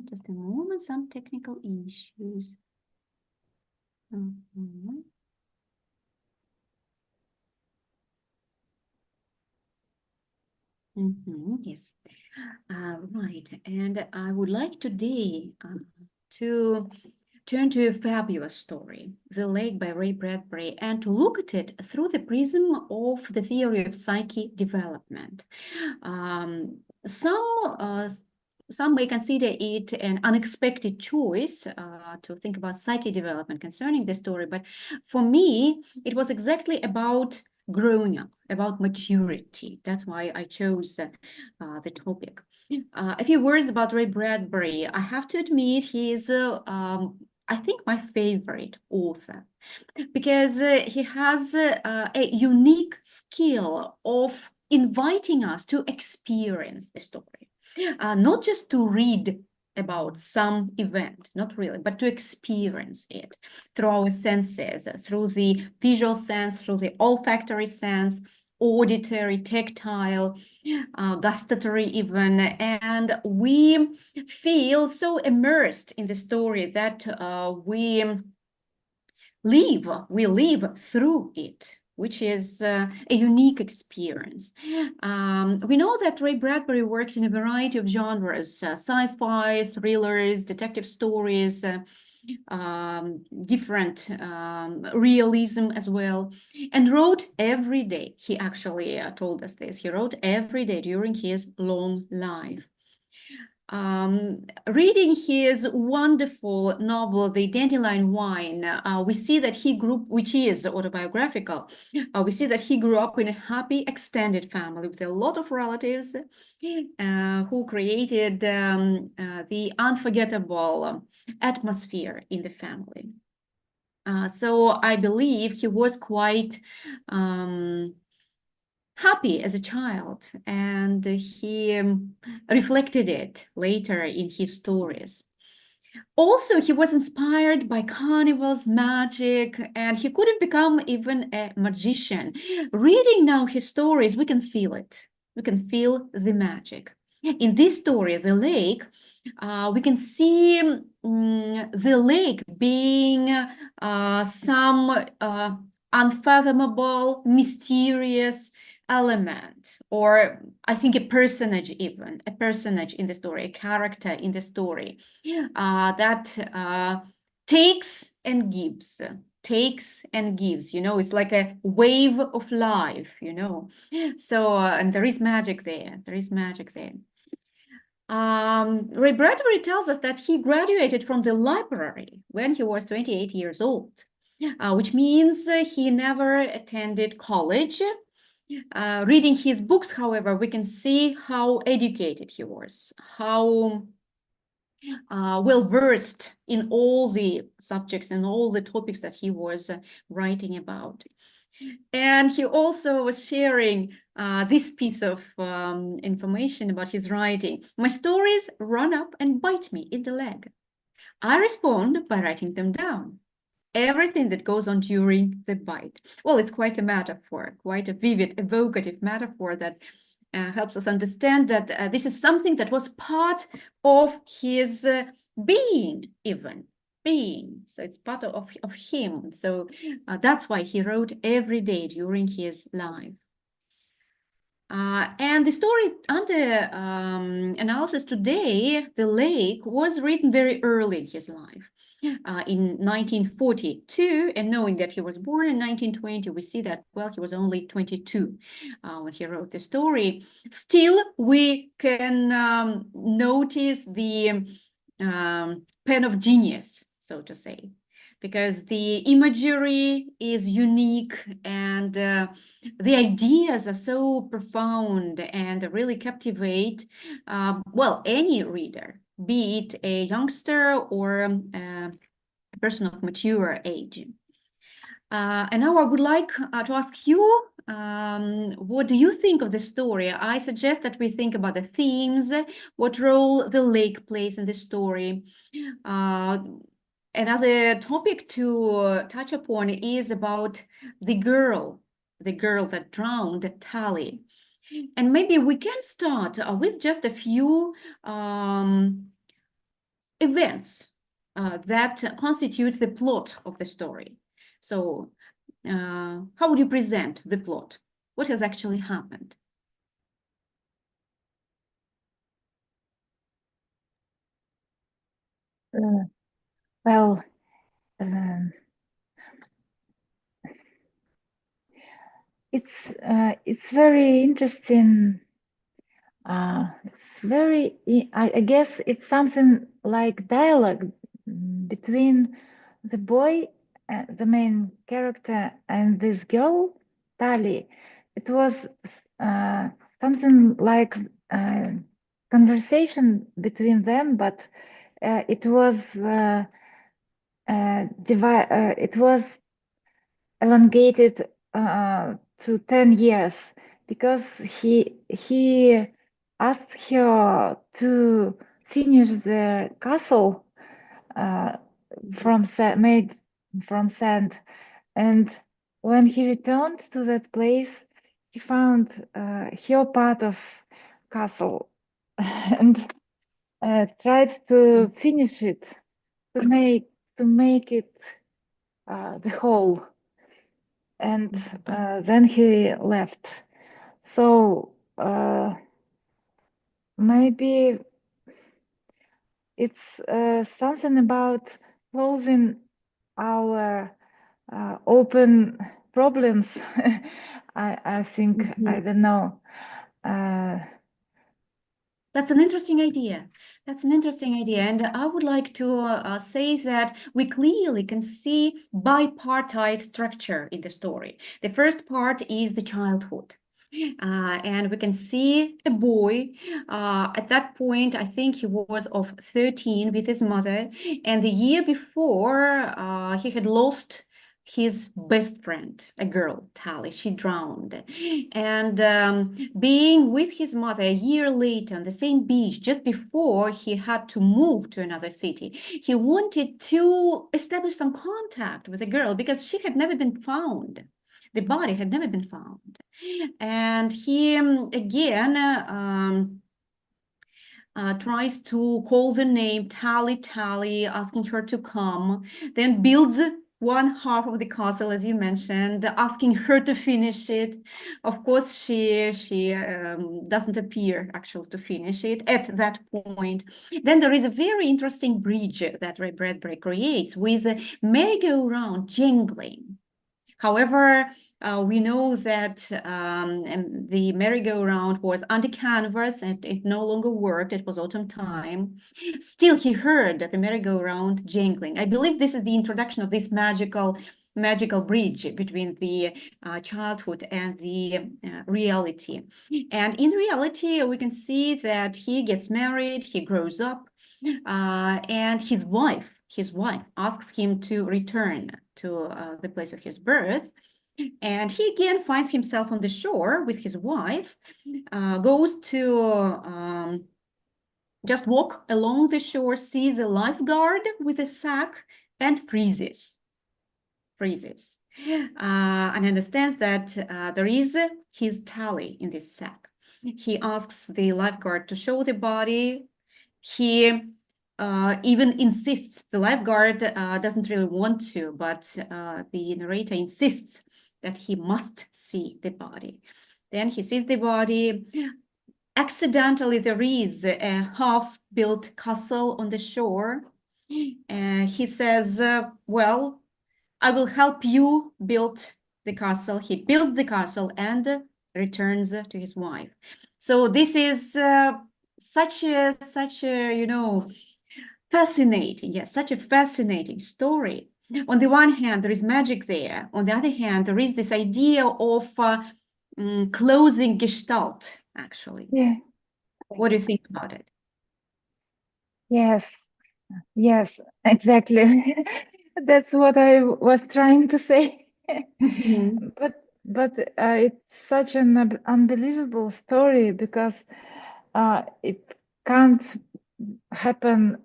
Just a moment, some technical issues. Yes, right. And I would like today to turn to a fabulous story, The Lake by Ray Bradbury, and to look at it through the prism of the theory of psyche development. Some may consider it an unexpected choice to think about psyche development concerning the story, but for me, it was exactly about growing up, about maturity. That's why I chose the topic. A few words about Ray Bradbury. I have to admit he is, I think, my favorite author because he has a unique skill of inviting us to experience the story, not just to read about some event, not really, but to experience it through our senses, through the visual sense, through the olfactory sense, auditory, tactile, gustatory even, and we feel so immersed in the story that we live through it, which is a unique experience. We know that Ray Bradbury worked in a variety of genres, sci-fi, thrillers, detective stories, different realism as well, and wrote every day. He actually told us this. He wrote every day during his long life. Reading his wonderful novel, The Dandelion Wine, we see that he grew, which is autobiographical, we see that he grew up in a happy extended family with a lot of relatives who created the unforgettable atmosphere in the family. So I believe he was quite happy as a child, and he reflected it later in his stories. Also, he was inspired by carnivals, magic, and he could have become even a magician. Reading now his stories, we can feel it. We can feel the magic. In this story, The Lake, we can see the lake being some unfathomable, mysterious element, or I think a personage even, a personage in the story, a character in the story that takes and gives, you know, it's like a wave of life, you know. So, and there is magic there, Ray Bradbury tells us that he graduated from the library when he was 28 years old, which means he never attended college. Reading his books, however, we can see how educated he was, how well-versed in all the subjects and all the topics that he was writing about. And he also was sharing this piece of information about his writing. My stories run up and bite me in the leg. I respond by writing them down. Everything that goes on during the bite. Well, it's quite a metaphor, quite a vivid, evocative metaphor that helps us understand that this is something that was part of his being, even. Being. So it's part of him. So that's why he wrote every day during his life. And the story under analysis today, The Lake, was written very early in his life. In 1942, and knowing that he was born in 1920, we see that, well, he was only 22 when he wrote the story. Still, we can notice the pen of genius, so to say, because the imagery is unique and the ideas are so profound and really captivate, well, any reader, be it a youngster or a person of mature age. And now I would like to ask you, what do you think of the story? I suggest that we think about the themes, what role the lake plays in the story. Another topic to touch upon is about the girl that drowned, Tally. And maybe we can start with just a few events that constitute the plot of the story. So how would you present the plot? What has actually happened? Well, it's very interesting. I guess it's something like dialogue between the boy, the main character, and this girl, Tali. It was something like conversation between them, but it was it was elongated to 10 years because he asked her to finish the castle made from sand, and when he returned to that place, he found her part of castle and tried to finish it, to make it the whole, and then he left. So maybe it's something about closing our open problems. I think, I don't know. That's an interesting idea. That's an interesting idea. And I would like to say that we clearly can see bipartite structure in the story. The first part is the childhood. And we can see a boy. At that point, I think he was of 13 with his mother. And the year before, he had lost his best friend, a girl, Tali. She drowned. And being with his mother a year later on the same beach, just before he had to move to another city, he wanted to establish some contact with the girl because she had never been found. The body had never been found. And he again tries to call the name Tali, asking her to come, then builds one half of the castle, as you mentioned, asking her to finish it. Of course, she doesn't appear actually to finish it at that point. Then there is a very interesting bridge that Ray Bradbury creates with a merry-go-round jingling. However, we know that the merry-go-round was under canvas and it no longer worked. It was autumn time. Still, he heard the merry-go-round jingling. I believe this is the introduction of this magical bridge between the childhood and the reality. And in reality, we can see that he gets married, he grows up, and his wife asks him to return to the place of his birth. And he again finds himself on the shore with his wife, goes to just walk along the shore, sees a lifeguard with a sack and freezes. And understands that there is his Tali in this sack. He asks the lifeguard to show the body. He even insists, the lifeguard doesn't really want to, but the narrator insists that he must see the body. Then he sees the body. Accidentally, there is a half-built castle on the shore. He says, well, I will help you build the castle. He builds the castle and returns to his wife. So this is such a fascinating, yes, such a fascinating story. On the one hand, there is magic there. On the other hand, there is this idea of closing gestalt, actually. Yeah. What do you think about it? Yes, exactly. That's what I was trying to say. But it's such an unbelievable story because it can't happen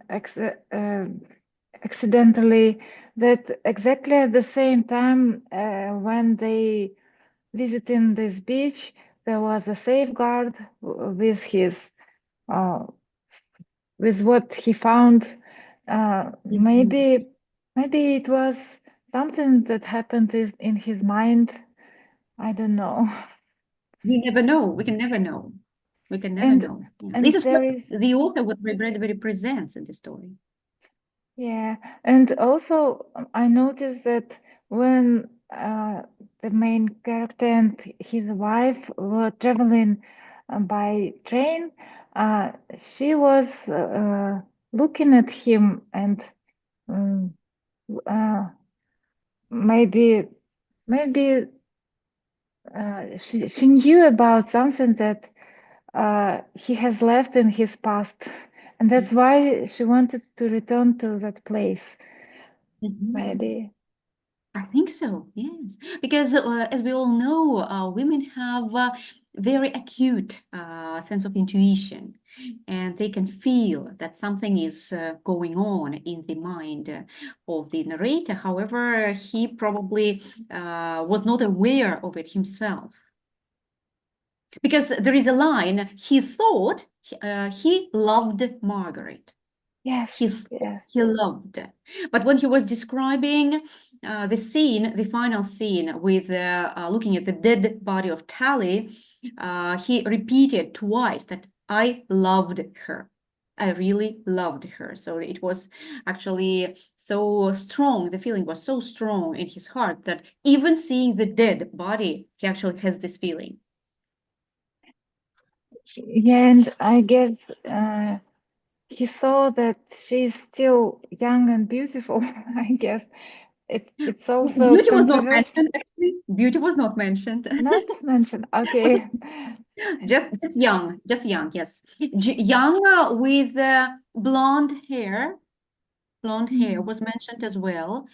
accidentally, that exactly at the same time when they visiting this beach, there was a safeguard with his with what he found. Maybe it was something that happened in his mind. I don't know. We never know. We can never know. We can never And know. Yeah. and This is what there is, the author, what Bradbury presents in the story. yeah, and also I noticed that when the main character and his wife were traveling by train, she was looking at him, and um, maybe she knew about something that he has left in his past, and that's why she wanted to return to that place. Maybe. I think so, yes. Because as we all know, women have a very acute sense of intuition, and they can feel that something is going on in the mind of the narrator. However, he probably was not aware of it himself. Because there is a line, he thought he loved Margaret. Yes, He loved. But when he was describing the scene, the final scene with looking at the dead body of Tally, he repeated twice that I loved her. I really loved her. So it was actually so strong. The feeling was so strong in his heart that even seeing the dead body, he actually has this feeling. Yeah, and I guess he saw that she's still young and beautiful. I guess it's also Beauty was not controversial. mentioned, actually. Beauty was not mentioned. Not mentioned. Okay. Just young, yes. Young with blonde hair. Blonde hair was mentioned as well,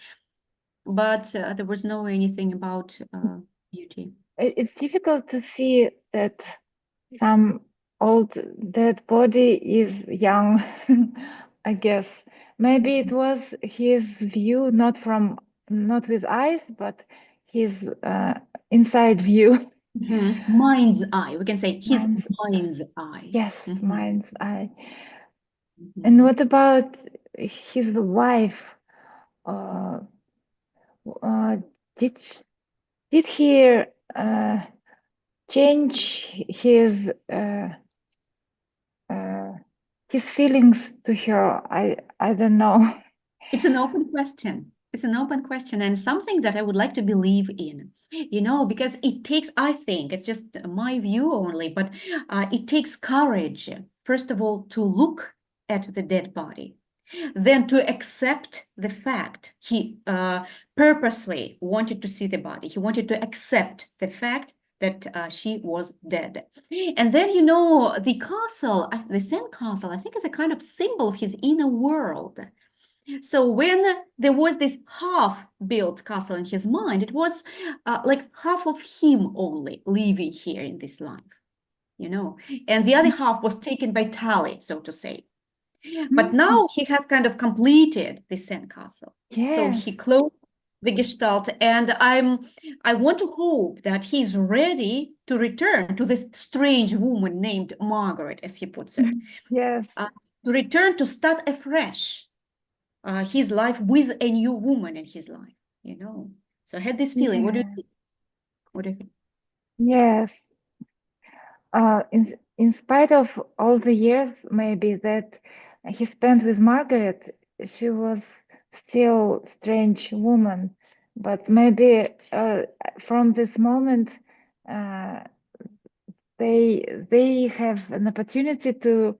but there was no anything about beauty. It's difficult to see that some old dead body is young. I guess maybe it was his view, not with eyes, but his inside view. Mind's eye. We can say his Mind's eye. Yes, mind's eye. Mhm. And what about his wife? Uh, did he change his feelings to her? I don't know. It's an open question. It's an open question and something that I would like to believe in, because it takes, I think, it's just my view only, but it takes courage, first of all, to look at the dead body, then to accept the fact he purposely wanted to see the body. He wanted to accept the fact that she was dead. And then, the castle, the sand castle, I think is a kind of symbol of his inner world. So when there was this half-built castle in his mind, it was like half of him only living here in this life, and the other half was taken by Tally, so to say. But now he has kind of completed the sandcastle. So Yes. he closed the gestalt, and I want to hope that he's ready to return to this strange woman named Margaret, as he puts it. Yes. To return to start afresh his life with a new woman in his life, So I had this feeling. What do you think? What do you think? Yes. In spite of all the years maybe that he spent with Margaret, she was still strange woman. But maybe from this moment they have an opportunity to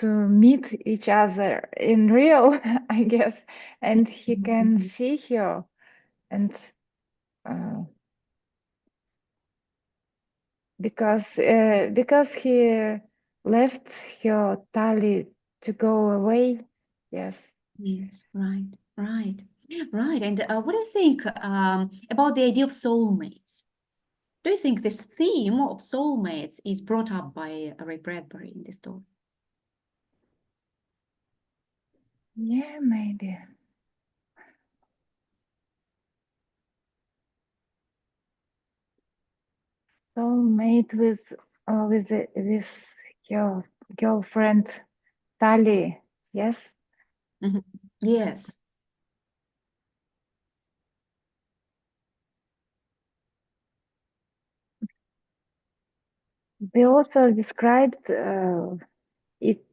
meet each other in real, I guess, and he can see her, and because he left her Tali to go away. Yes. Yes, right, right, right. And what do you think about the idea of soulmates? Do you think this theme of soulmates is brought up by Ray Bradbury in this story? Yeah, maybe. soulmate with your girlfriend Tali. Yes. Mhm. Yes. The author described it.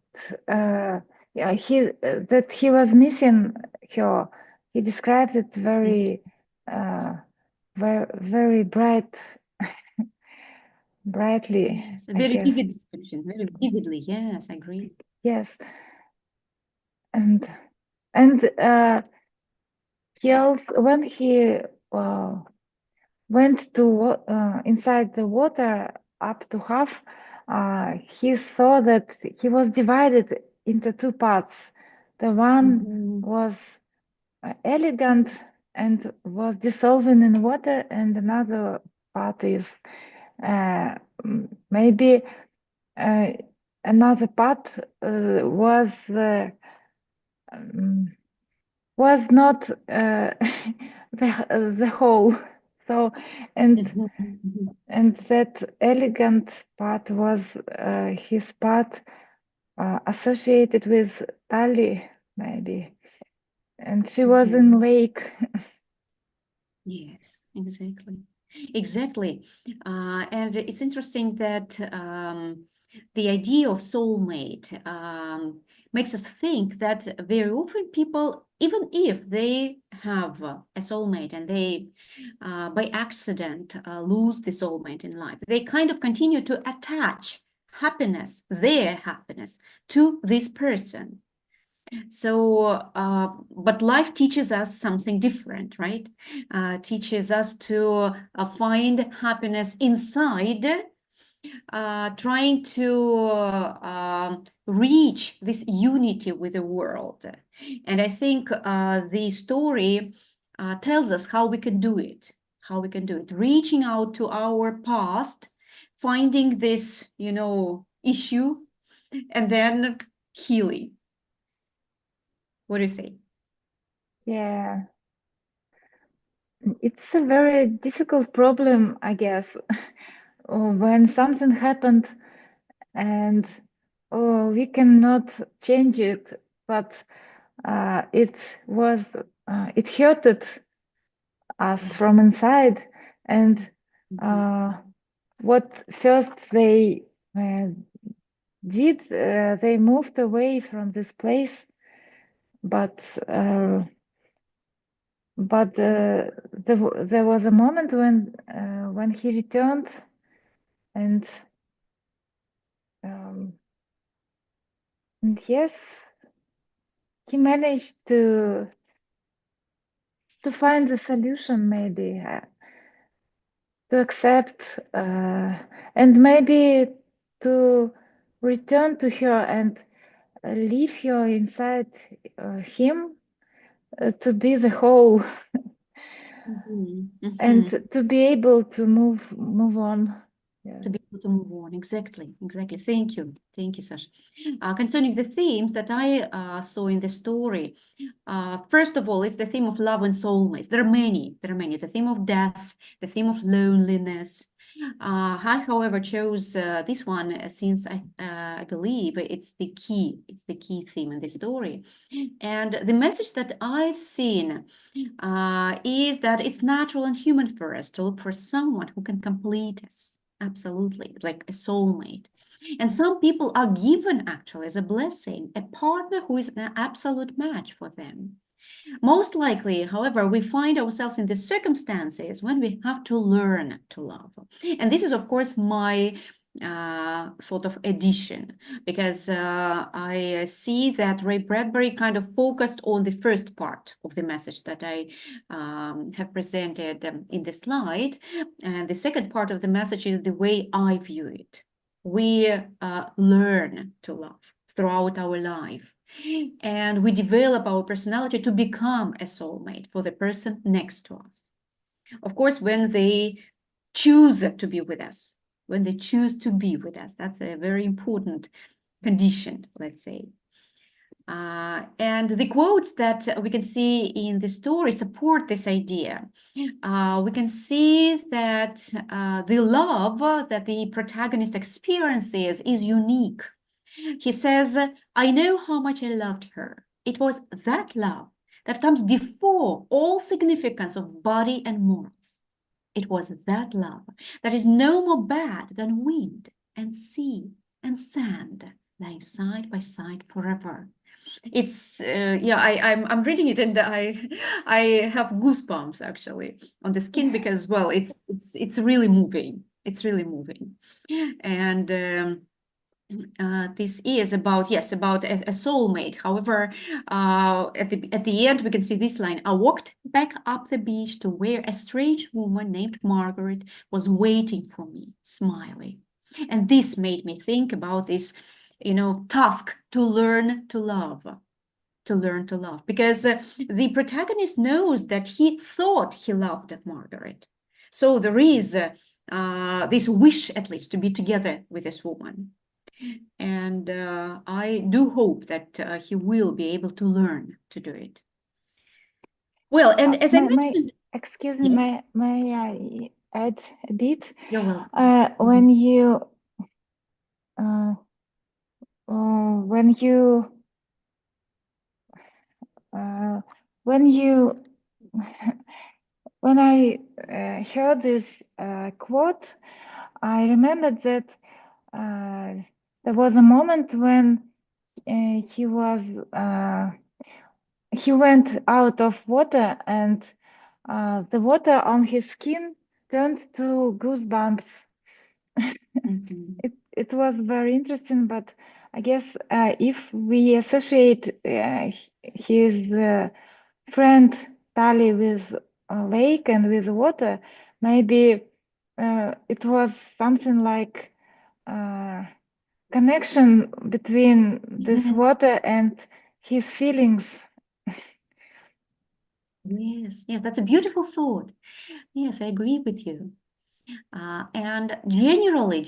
Yeah, that he was missing her. He described it very, very brightly. Yes. A I very guess. vivid description, very vividly. Yes, I agree. Yes, and he also, when he went to inside the water up to half, he saw that he was divided into two parts. The one Mhm. was elegant and was dissolving in water, and another part is maybe another part was not the whole. So Mhm. and that elegant part was his part associated with Tali, maybe, and she was in lake. Yes, exactly. And it's interesting that the idea of soulmate makes us think that very often people, even if they have a soulmate and they by accident lose the soulmate in life, they kind of continue to attach happiness, their happiness, to this person. So, but life teaches us something different, right? Teaches us to find happiness inside, trying to reach this unity with the world. And I think the story tells us how we can do it, reaching out to our past, finding this, issue, and then healing. What do you say? Yeah, it's a very difficult problem, I guess, when something happened and we cannot change it, but it hurted us from inside, and what first they did, they moved away from this place, but there was a moment when he returned, and yes, he managed to find a solution, maybe to accept and maybe to return to her and leave her inside him to be the whole and to be able to move on. Yeah. To be able to move on. Exactly. Thank you, Sasha. Concerning the themes that I saw in the story, first of all, it's the theme of love and soulmates. There are many. The theme of death, the theme of loneliness. I, however, chose this one since I believe it's the key theme in the story. And the message that I've seen is that it's natural and human for us to look for someone who can complete us. Absolutely, like a soulmate. And some people are given actually as a blessing, a partner who is an absolute match for them. Most likely, however, we find ourselves in the circumstances when we have to learn to love. And this is, of course, my sort of addition, because I see that Ray Bradbury kind of focused on the first part of the message that I have presented in the slide. And the second part of the message is the way I view it. We learn to love throughout our life. And we develop our personality to become a soulmate for the person next to us. Of course, when they choose to be with us, that's a very important condition, let's say. And the quotes that we can see in the story support this idea. We can see that the love that the protagonist experiences is unique. He says, I know how much I loved her. It was that love that comes before all significance of body and morals. It was that love that is no more bad than wind and sea and sand lying side by side forever. It's yeah, I'm reading it and I have goosebumps actually on the skin because, well, it's really moving. It's really moving. And this is about, yes, about a soulmate. However, at the end we can see this line: I walked back up the beach to where a strange woman named Margaret was waiting for me, smiling. And this made me think about this, you know, task to learn to love. To learn to love, because the protagonist knows that he thought he loved Margaret. So there is this wish, at least, to be together with this woman. And I do hope that he will be able to learn to do it. Well, and as I mentioned... Excuse me, yes? may I add a bit? You're welcome. When I heard this quote, I remembered that there was a moment when he went out of water and the water on his skin turned to goosebumps. It was very interesting, but I guess if we associate his friend Tali with a lake and with water, maybe it was something like connection between this water and his feelings. Yes, yeah, that's a beautiful thought. Yes, I agree with you. And generally,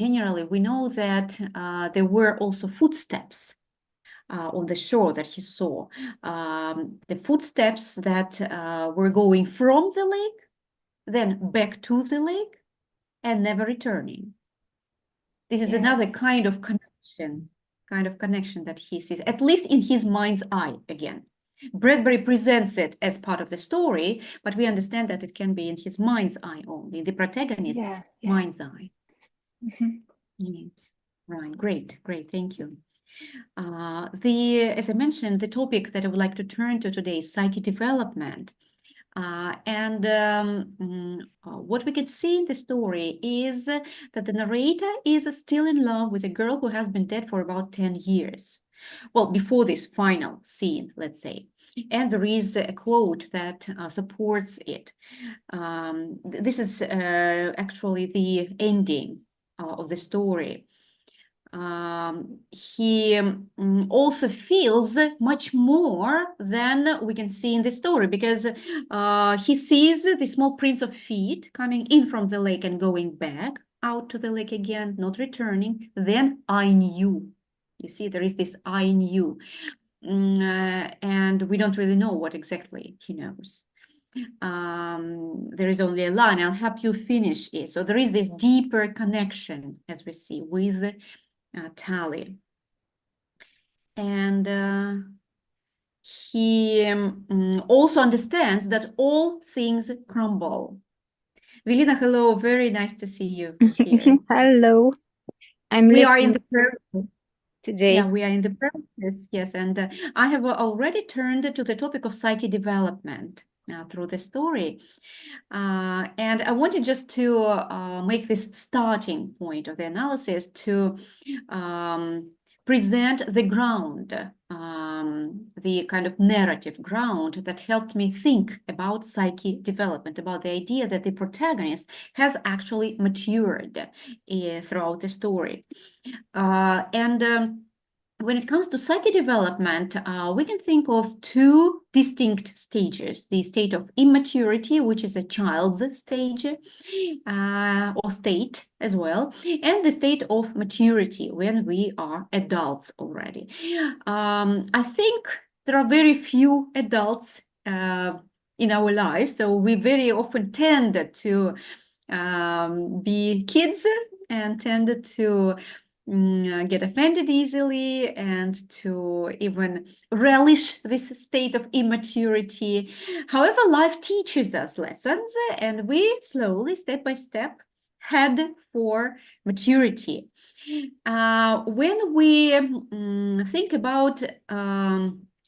we know that there were also footsteps on the shore that he saw. The footsteps that were going from the lake, then back to the lake, and never returning. This is another kind of connection that he sees, at least in his mind's eye again. Bradbury presents it as part of the story, but we understand that it can be in his mind's eye only, the protagonist's mind's eye. Yes, right, great, thank you. As I mentioned, the topic that I would like to turn to today is psyche development. What we can see in the story is that the narrator is still in love with a girl who has been dead for about 10 years. Well, before this final scene, let's say. And there is a quote that supports it. This is actually the ending of the story. He also feels much more than we can see in the story, because he sees the small prints of feet coming in from the lake and going back out to the lake again, not returning. Then I knew. You see, there is this I knew. And we don't really know what exactly he knows. There is only a line, I'll help you finish it. So there is this deeper connection, as we see, with Tali. And he also understands that all things crumble. Velina, hello, very nice to see you here. Hello, We are in the process today. Yeah, we are in the process, yes. And I have already turned to the topic of psyche development through the story. And I wanted just to make this starting point of the analysis to present the ground, the kind of narrative ground that helped me think about psyche development, about the idea that the protagonist has actually matured throughout the story. when it comes to psyche development, we can think of two distinct stages: the state of immaturity, which is a child's stage or state as well, and the state of maturity when we are adults already. I think there are very few adults in our lives, so we very often tend to be kids and tend to get offended easily and to even relish this state of immaturity. However, life teaches us lessons, and we slowly, step by step, head for maturity. When we think about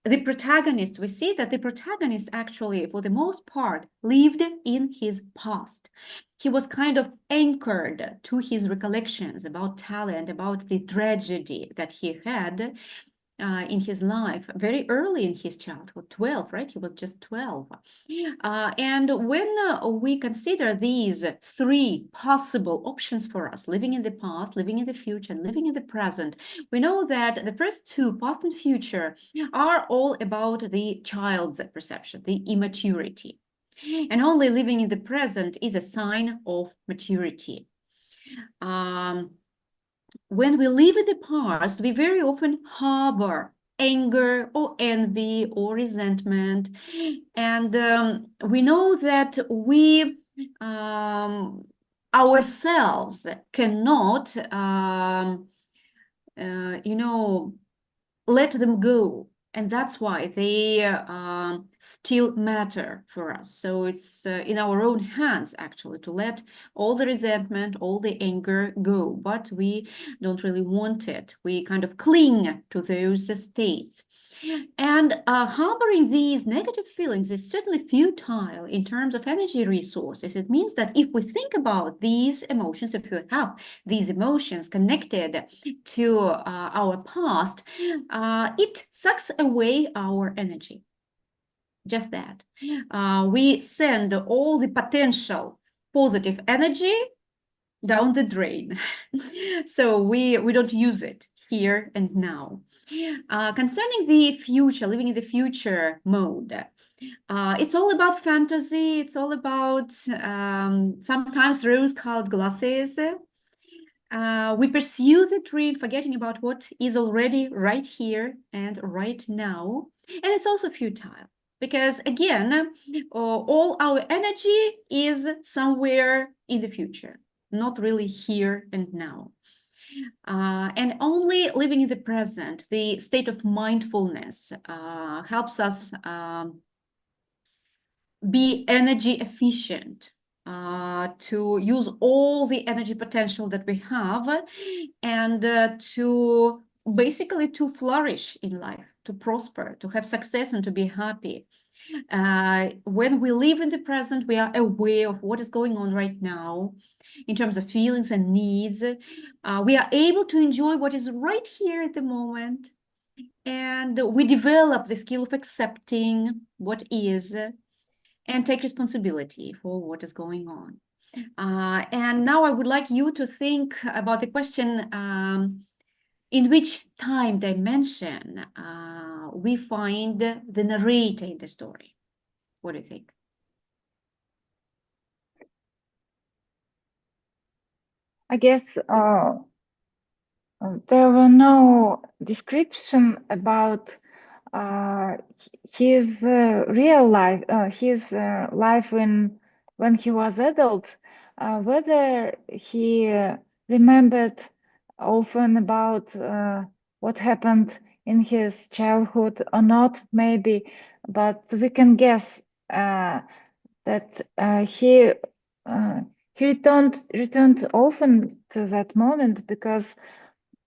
the protagonist, we see that the protagonist actually, for the most part, lived in his past. He was kind of anchored to his recollections about talent, about the tragedy that he had in his life very early in his childhood, 12, right? He was just 12. And when we consider these three possible options for us, living in the past, living in the future, and living in the present, we know that the first two, past and future, are all about the child's perception, the immaturity. And only living in the present is a sign of maturity. When we live in the past, we very often harbor anger or envy or resentment. And we know that we ourselves cannot, let them go. And that's why they still matter for us. So it's in our own hands, actually, to let all the resentment, all the anger go. But we don't really want it. We kind of cling to those states. And harboring these negative feelings is certainly futile in terms of energy resources. It means that if we think about these emotions, if we have these emotions connected to our past, it sucks away our energy. Just that. We send all the potential positive energy down the drain. So we don't use it here and now. Concerning the future, living in the future mode, it's all about fantasy. It's all about sometimes rose-colored glasses. We pursue the dream, forgetting about what is already right here and right now. And it's also futile because, again, all our energy is somewhere in the future, not really here and now. And only living in the present, the state of mindfulness, helps us be energy efficient, to use all the energy potential that we have, and to basically to flourish in life, to prosper, to have success, and to be happy. When we live in the present, we are aware of what is going on right now in terms of feelings and needs. We are able to enjoy what is right here at the moment. And we develop the skill of accepting what is and take responsibility for what is going on. And now I would like you to think about the question, in which time dimension we find the narrator in the story. What do you think? I guess there were no description about his real life, his life when he was adult, whether he remembered often about what happened in his childhood or not, maybe, but we can guess that he returned often to that moment because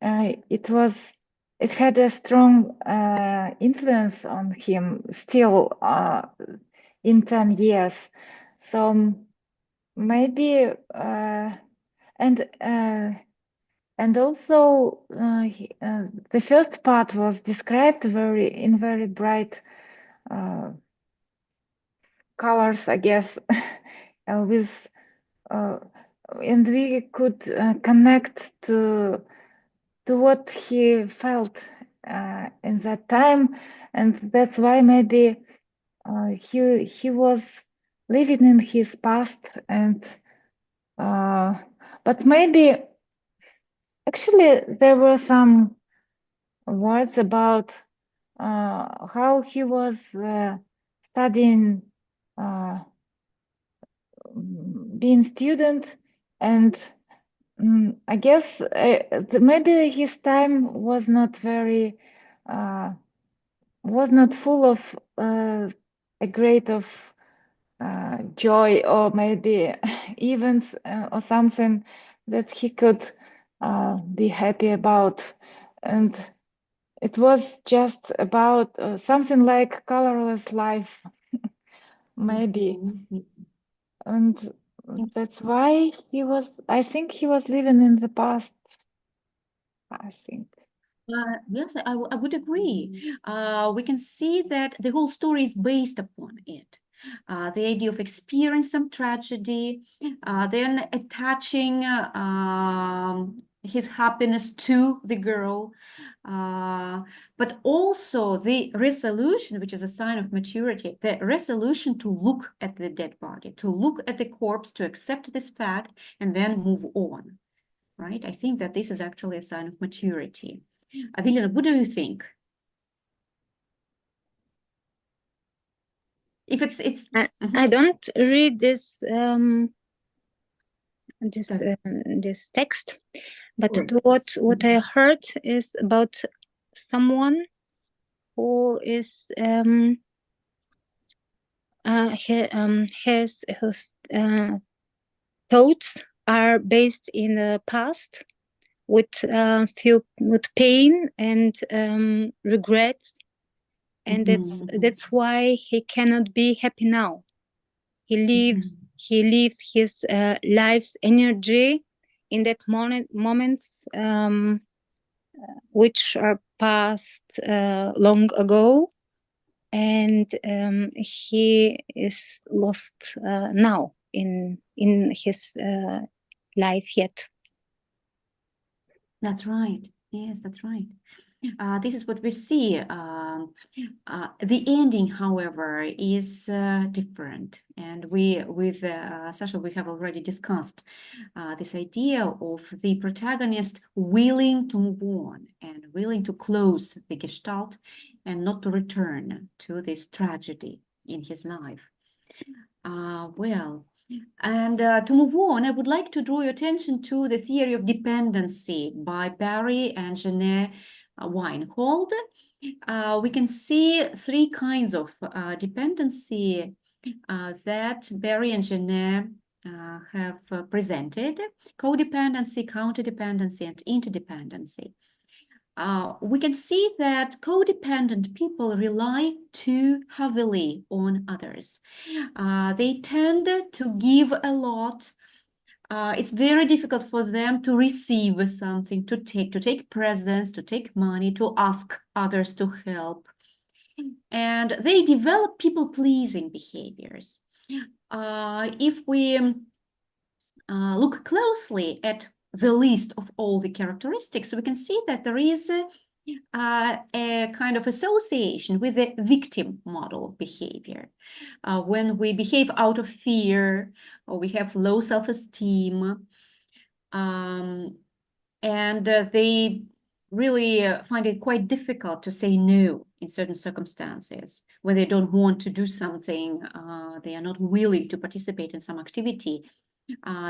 it had a strong influence on him still in 10 years. So maybe and also the first part was described in very bright colors, I guess, with and we could connect to what he felt in that time, and that's why maybe he was living in his past, and but maybe actually there were some words about how he was studying, being student, and I guess maybe his time was not very was not full of a great of joy, or maybe events or something that he could be happy about, and it was just about something like colorless life, maybe. And that's why I think he was living in the past, I think. Yes, I would agree. We can see that the whole story is based upon it. The idea of experiencing some tragedy, then attaching his happiness to the girl, but also the resolution, which is a sign of maturity, the resolution to look at the dead body, to look at the corpse, to accept this fact, and then move on, right? I think that this is actually a sign of maturity. Avelina, what do you think? If it's I don't read this this text, but what I heard is about someone who is his thoughts are based in the past, with pain and regrets, and that's why he cannot be happy now. He leaves his life's energy in that moments which are passed long ago, and he is lost now in his life yet. That's right. Yes, that's right. This is what we see. The ending, however, is different. And with Sasha, we have already discussed this idea of the protagonist willing to move on and willing to close the gestalt and not to return to this tragedy in his life. To move on, I would like to draw your attention to the theory of dependency by Barry and Jeanette Weinhold. We can see three kinds of dependency that Barry and Jeanette have presented: codependency, counterdependency, and interdependency. We can see that codependent people rely too heavily on others. They tend to give a lot. It's very difficult for them to receive something, to take presents, to take money, to ask others to help. And they develop people-pleasing behaviors. If we look closely at the list of all the characteristics, we can see that there is a kind of association with the victim model of behavior. When we behave out of fear, or we have low self-esteem, and they really find it quite difficult to say no in certain circumstances. When they don't want to do something, they are not willing to participate in some activity.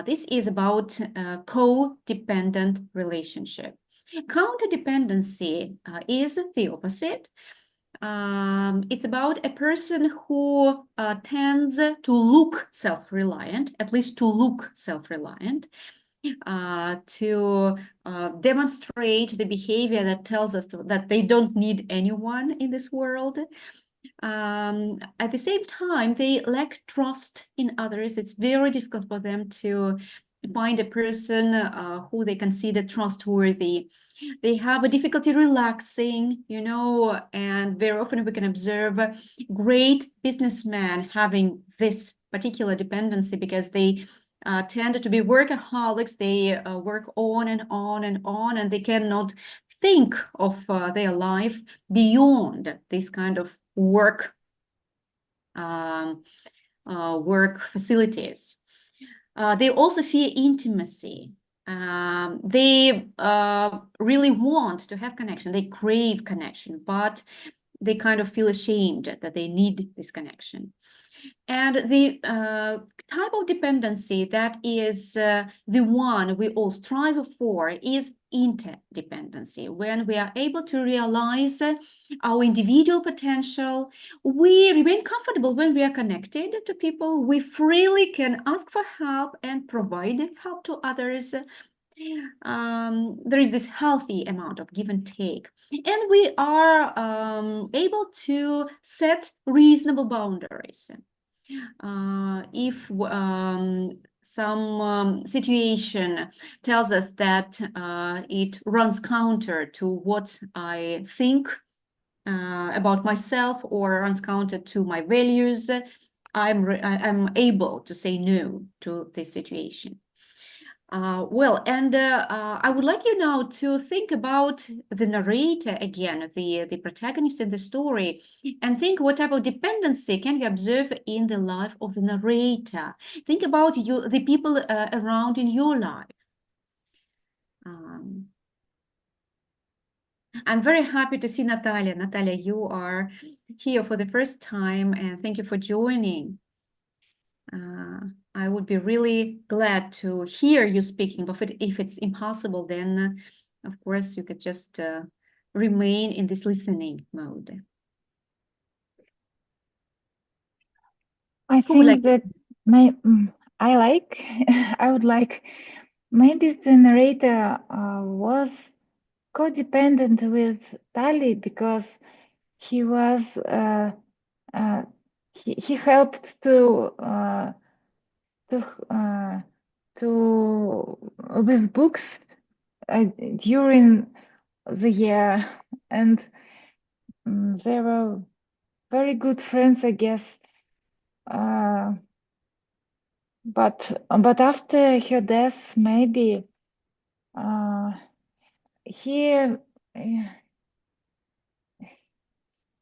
This is about a codependent relationship. Counterdependency is the opposite. It's about a person who tends to look self-reliant, at least to look self-reliant, to demonstrate the behavior that tells us that they don't need anyone in this world. At the same time, they lack trust in others. It's very difficult for them to find a person who they consider trustworthy. They have a difficulty relaxing, and very often we can observe great businessmen having this particular dependency because they tend to be workaholics. They work on and on and on, and they cannot think of their life beyond this kind of work facilities. They also fear intimacy. They really want to have connection. They crave connection, but they kind of feel ashamed that they need this connection. And the type of dependency that is the one we all strive for is interdependency. When we are able to realize our individual potential, we remain comfortable when we are connected to people. We freely can ask for help and provide help to others. There is this healthy amount of give and take, and we are able to set reasonable boundaries. If some situation tells us that it runs counter to what I think about myself, or runs counter to my values, I'm able to say no to this situation. I would like you now to think about the narrator again, the protagonist in the story, and think what type of dependency can you observe in the life of the narrator. Think about the people around in your life. I'm very happy to see Natalia. Natalia, you are here for the first time, and thank you for joining. I would be really glad to hear you speaking, but if it's impossible, then of course you could just remain in this listening mode. I think that I would like, maybe the narrator was codependent with Tali, because he was he helped to with books during the year, and they were very good friends, I guess. But after her death, maybe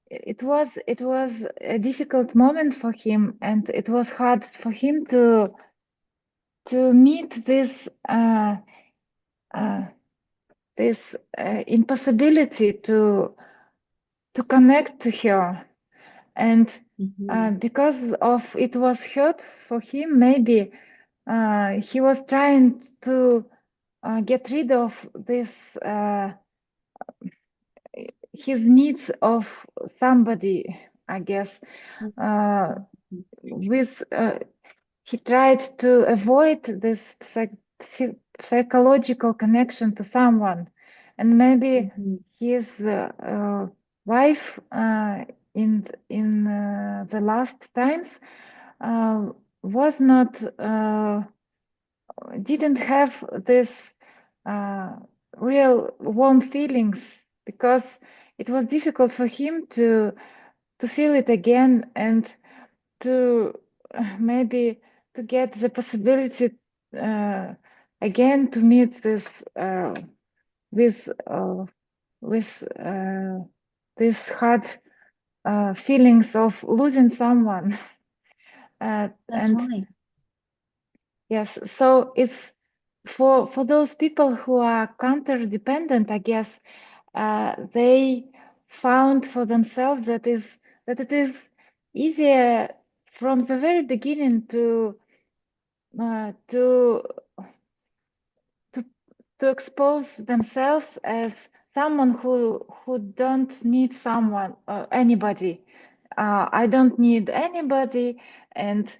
it was a difficult moment for him, and it was hard for him to meet this this impossibility to connect to her, and because of it was hurt for him, maybe he was trying to get rid of this his needs of somebody, I guess. He tried to avoid this psychological connection to someone, and maybe his wife in the last times was not didn't have this real warm feelings, because it was difficult for him to feel it again, and to maybe to get the possibility again to meet this with this hard feelings of losing someone. That's right. Yes, so it's for those people who are counter-dependent, I guess, they found for themselves that it is easier from the very beginning to expose themselves as someone who don't need someone, anybody. I don't need anybody, and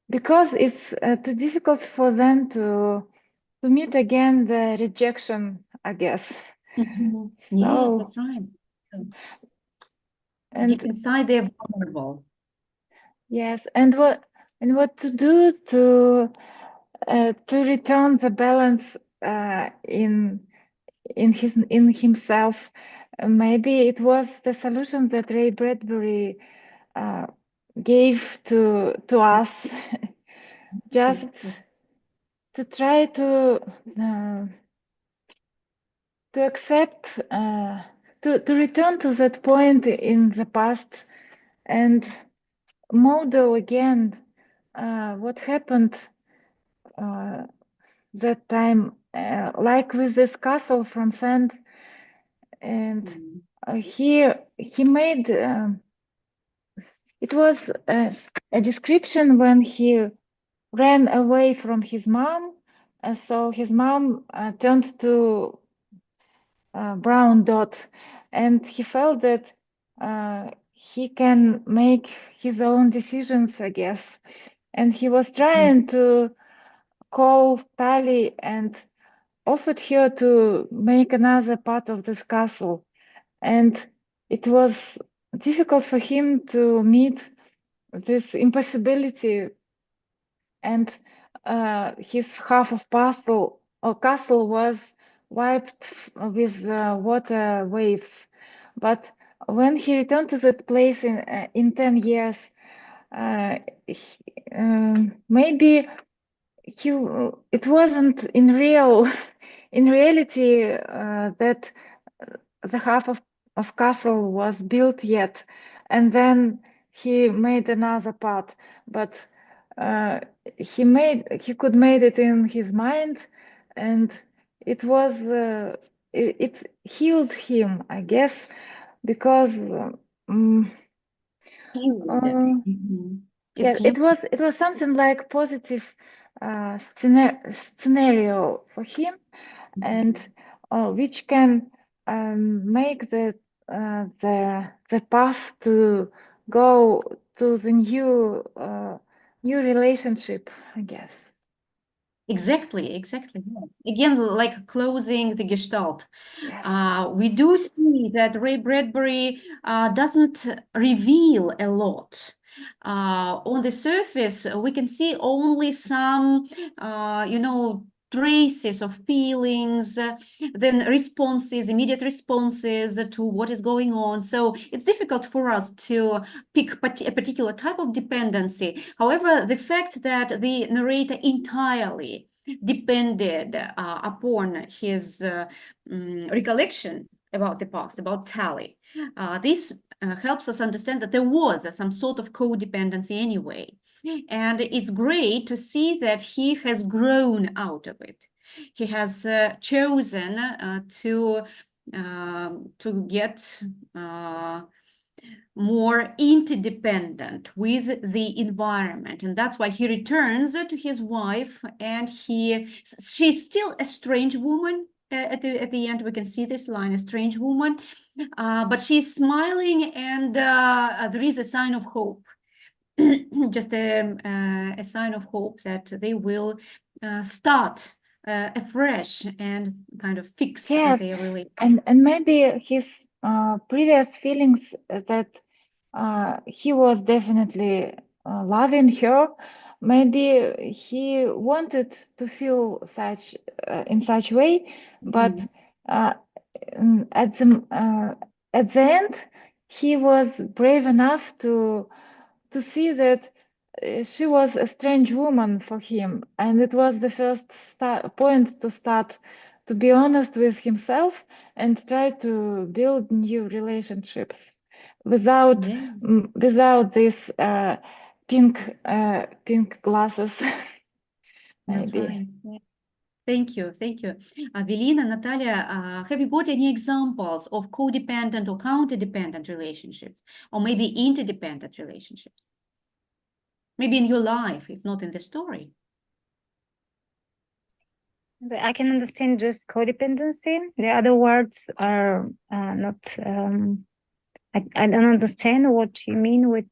because it's too difficult for them to meet again the rejection, I guess. Yes, that's right. And deep inside, they're vulnerable. Yes, and what to do to return the balance in himself. Maybe it was the solution that Ray Bradbury gave to us. Just to try to to accept, to return to that point in the past and model again what happened that time, like with this castle from sand, and he made it was a description when he ran away from his mom, so his mom turned to brown dot, and he felt that he can make his own decisions, I guess, and he was trying to call Tali and offered her to make another part of this castle, and it was difficult for him to meet this impossibility, and his half of castle was wiped with water waves. But when he returned to that place in 10 years, maybe it wasn't in reality that the half of castle was built yet, and then he made another part, but he could made it in his mind, and it was it healed him, I guess, because yeah, it was something like positive scenario for him, and which can make the path to go to the new relationship, I guess. Exactly. Again, like closing the gestalt. Yes. We do see that Ray Bradbury doesn't reveal a lot. On the surface, we can see only some, traces of feelings, then responses, immediate responses to what is going on. So it's difficult for us to pick a particular type of dependency. However, the fact that the narrator entirely depended upon his recollection about the past, about Tali, this helps us understand that there was some sort of codependency anyway. And it's great to see that he has grown out of it. He has chosen to get more interdependent with the environment, and that's why he returns to his wife, and she's still a strange woman. At the end, we can see this line, a strange woman, but she's smiling, and there is a sign of hope. Just a sign of hope that they will start afresh and kind of fix yes. their relationship. And maybe his previous feelings that he was definitely loving her. Maybe he wanted to feel such in such way, but at the end, he was brave enough to see that she was a strange woman for him, and it was the first point to start to be honest with himself and try to build new relationships without this pink glasses. That's Maybe. right. Yeah. Thank you. Velina, Natalia, have you got any examples of codependent or counterdependent relationships, or maybe interdependent relationships? Maybe in your life, if not in the story. I can understand just codependency. The other words are not. I don't understand what you mean with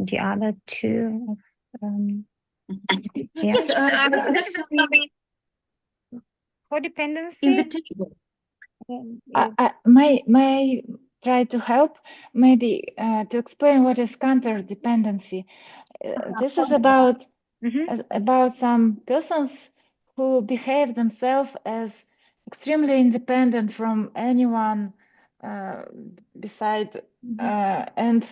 the other two. Yeah. Yes, this is codependency. in the table. May I try to help? Maybe to explain what is counterdependency. This is about some persons who behave themselves as extremely independent from anyone beside, and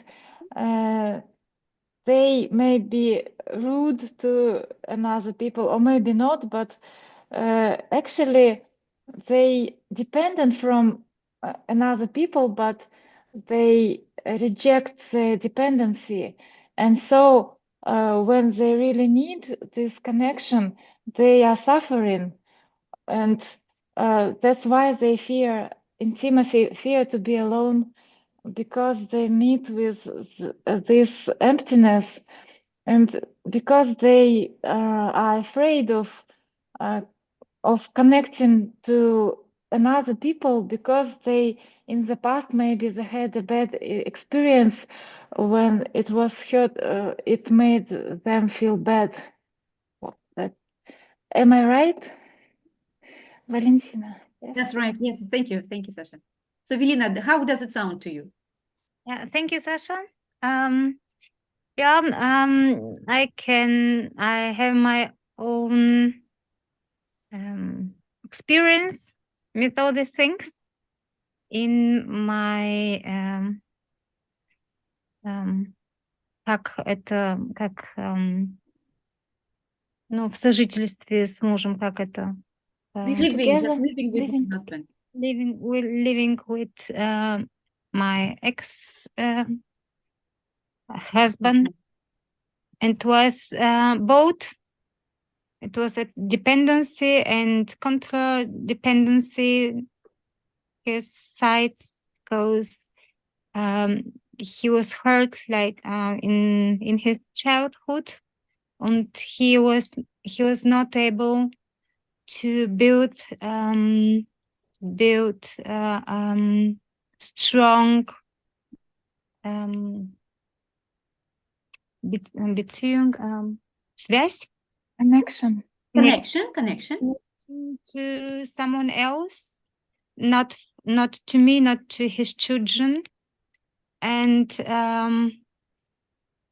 they may be rude to another people, or maybe not, but actually they dependent from another people, but they reject the dependency. And so when they really need this connection, they are suffering. And that's why they fear intimacy, fear to be alone, because they meet with this emptiness, and because they are afraid of connecting to another people, because they in the past maybe they had a bad experience when it was hurt, it made them feel bad. Am I right, Valentina? Yes. That's right. Yes, thank you, Sasha. So, Velina, how does it sound to you? Yeah, thank you, Sasha. I have my own experience with all these things in my в сожительстве с мужем, как это? Living with my husband. Living with my ex husband, and it was both. It was a dependency and contra-dependency. His sides, because he was hurt like in his childhood, and he was not able to build strong Beziehung, связь, connection to someone else, not to me, not to his children. And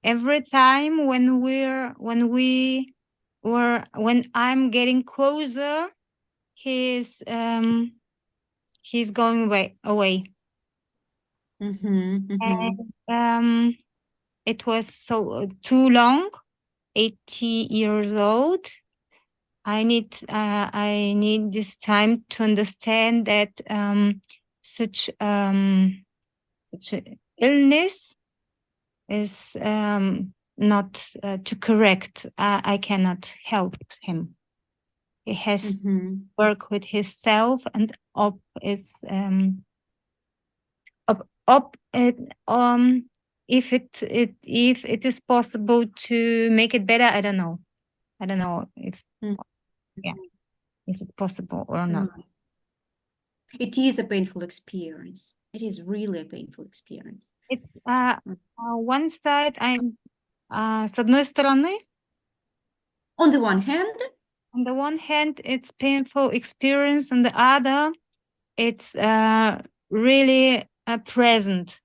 every time when I'm getting closer, he's going away. And it was so too long, 80 years old. I need this time to understand that such illness is not to correct. I cannot help him. He has to work with himself, and if it is possible to make it better. I don't know if is it possible or not. It is a painful experience. It is really a painful experience. It's one side. С одной стороны, on the one hand, it's painful experience. On the other, it's really present,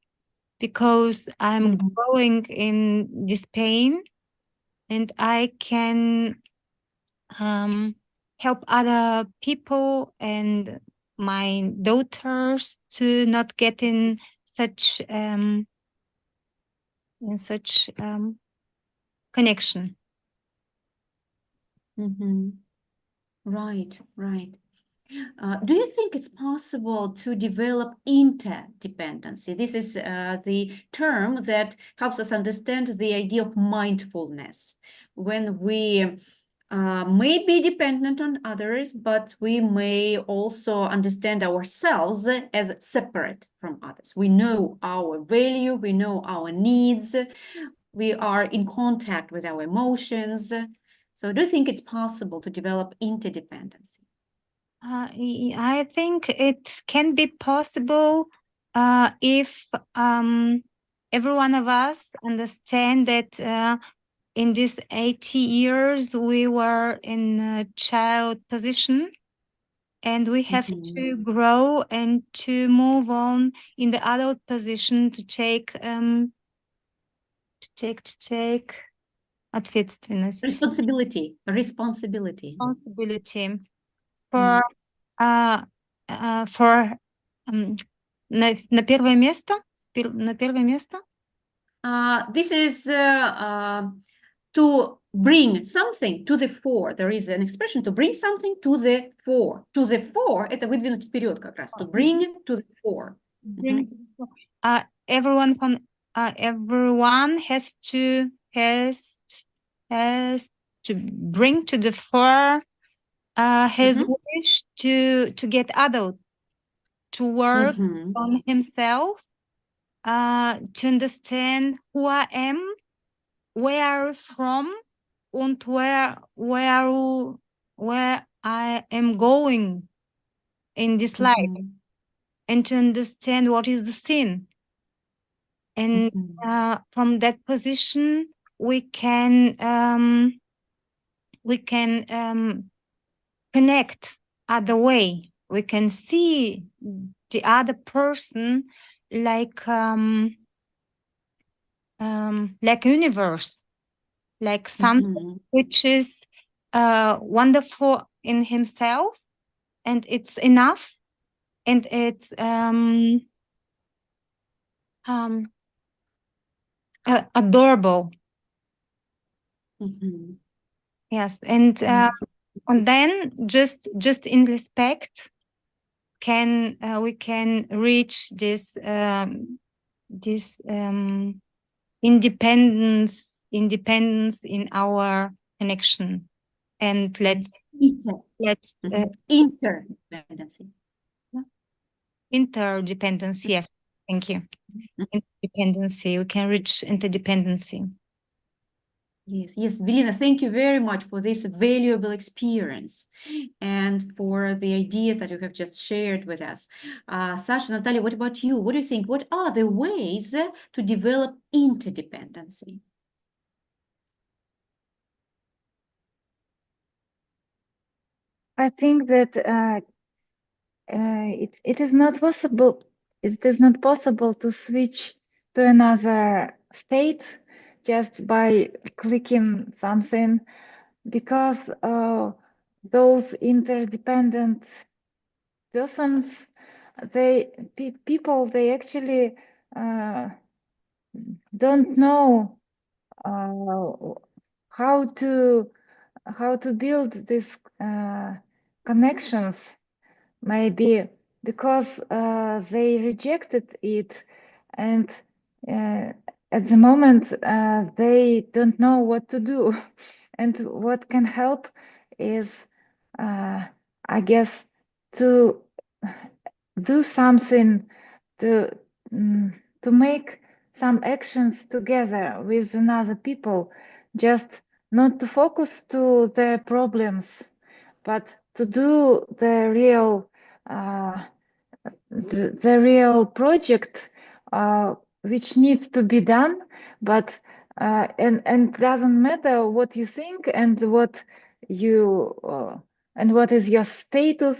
because I'm growing in this pain, and I can help other people and my daughters to not get in such connection. Right. Do you think it's possible to develop interdependency? This is the term that helps us understand the idea of mindfulness, when we may be dependent on others, but we may also understand ourselves as separate from others. We know our value, we know our needs, we are in contact with our emotions. So do you think it's possible to develop interdependency? I think it can be possible if every one of us understand that in these 80 years we were in a child position, and we have to grow and to move on in the adult position to take ответственность. Responsibility. На первое место this is to bring something to the fore. There is an expression to bring something to the fore. To the fore – это выдвинуть вперед как раз. To bring to the fore. Everyone has to bring to the fore his wish to get adult, to work on himself, to understand who I am, where I'm from, and where I am going in this life, and to understand what is the sin. And from that position, we can connect other way. We can see the other person like universe, like something which is wonderful in himself, and it's enough, and it's adorable. Yes, and then just in respect we can reach this independence in our connection, and let's interdependency. Yes, thank you. Interdependency. We can reach interdependency. Yes, Velina, thank you very much for this valuable experience and for the ideas that you have just shared with us. Sasha, Natalia, what about you? What do you think? What are the ways to develop interdependency? I think that it is not possible. It is not possible to switch to another state just by clicking something, because those interdependent persons, people actually don't know how to build these connections, maybe because they rejected it, and at the moment they don't know what to do. And what can help is, I guess, to do something, to make some actions together with another people, just not to focus to their problems, but to do the real project which needs to be done. But and doesn't matter what you think and what you and what is your status,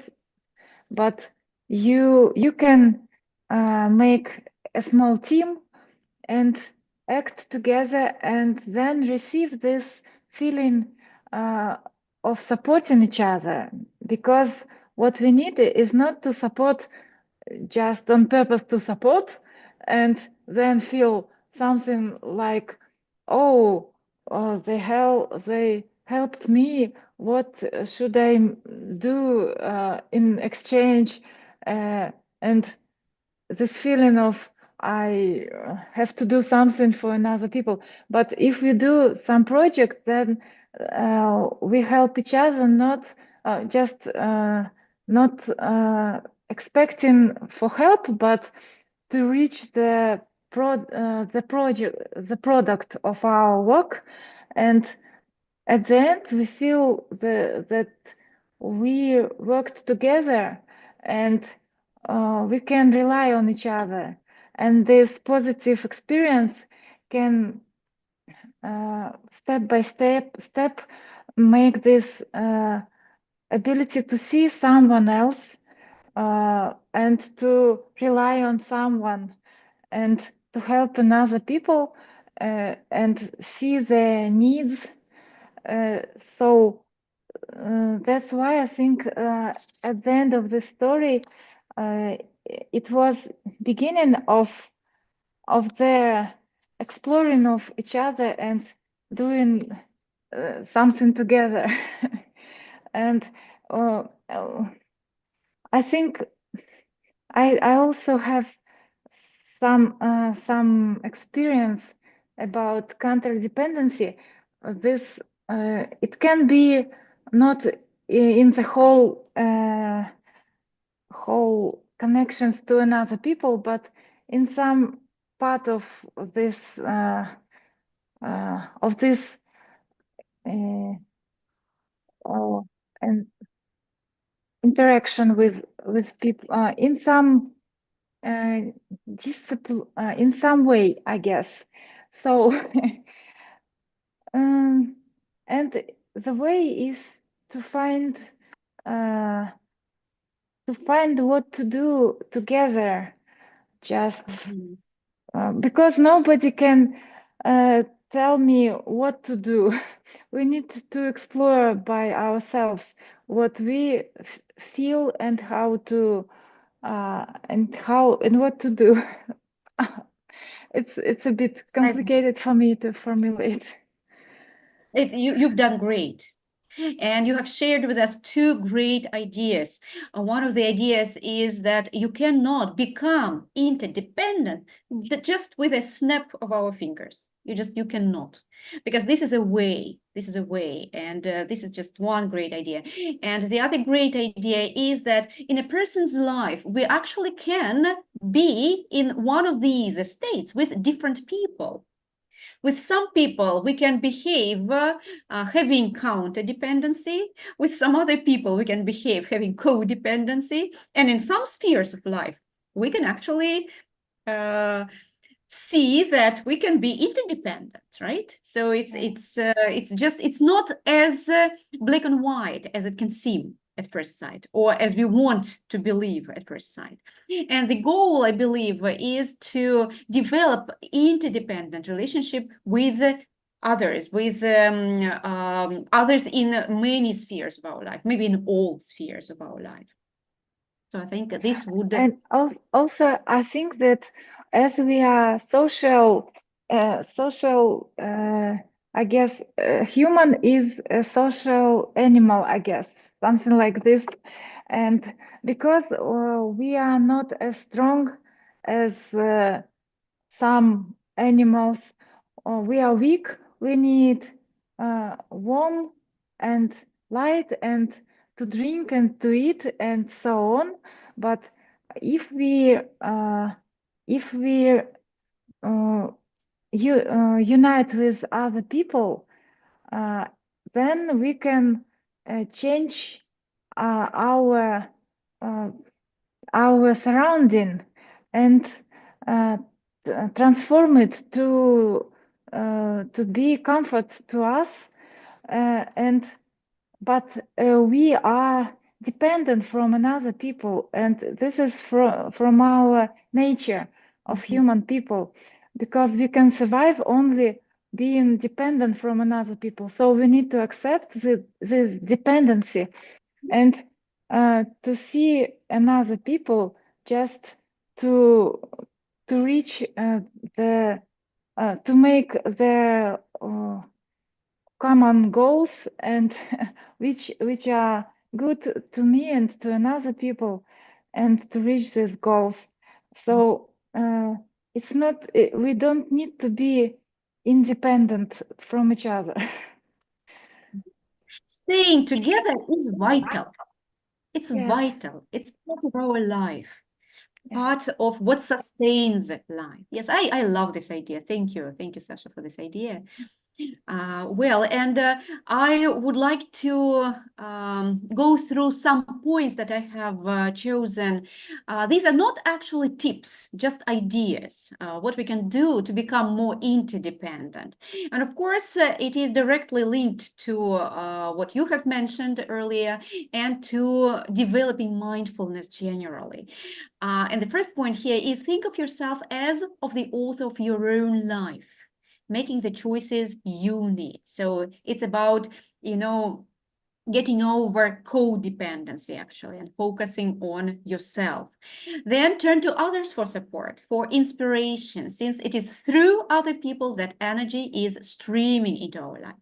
but you can make a small team and act together, and then receive this feeling of supporting each other. Because what we need is not to support just on purpose to support, and then feel something like, oh, they helped me, what should I do in exchange, and this feeling of I have to do something for another people. But if we do some project, then we help each other, not just not expecting for help, but to reach the product of our work. And at the end, we feel that we worked together, and we can rely on each other, and this positive experience can step by step make this ability to see someone else and to rely on someone, and to help another people and see their needs. So that's why I think at the end of the story, it was beginning of their exploring of each other and doing something together. And I think I also have some experience about counterdependency. This it can be not in the whole connections to another people, but in some part of this and interaction with people in some discipline in some way, I guess. So and the way is to find what to do together, just because nobody can tell me what to do. We need to explore by ourselves what we feel and how to and what to do. It's a bit complicated for me to formulate. You've done great. And you have shared with us two great ideas. One of the ideas is that you cannot become interdependent just with a snap of our fingers. You cannot, because this is a way, and this is just one great idea. And the other great idea is that in a person's life, we actually can be in one of these states with different people. With some people, we can behave having counterdependency. With some other people, we can behave having codependency. And in some spheres of life, we can actually see that we can be interdependent, right? So it's not as black and white as it can seem at first sight, or as we want to believe at first sight. And the goal, I believe, is to develop interdependent relationship with others, with others in many spheres of our life, maybe in all spheres of our life. So I think this would... And also, I think that as we are social, I guess, human is a social animal, I guess, something like this. And because we are not as strong as some animals, we are weak, we need warm and light and to drink and to eat and so on. But if we unite with other people, then we can change our surrounding and transform it to be comfort to us, but we are dependent from another people, and this is from our nature of human people, because we can survive only being dependent from another people. So we need to accept this dependency and to see another people just to reach to make the common goals and which are good to me and to another people, and to reach these goals. So it's not, we don't need to be independent from each other. Staying together is vital. It's Yes. vital. It's part of our life, part of what sustains life. Yes, I love this idea. Thank you, Sasha, for this idea. Well, and I would like to go through some points that I have chosen. These are not actually tips, just ideas, what we can do to become more interdependent. And of course, it is directly linked to what you have mentioned earlier, and to developing mindfulness generally. And the first point here is think of yourself as of the author of your own life, making the choices you need. So it's about, getting over codependency, actually, and focusing on yourself. Then turn to others for support, for inspiration, since it is through other people that energy is streaming into our life.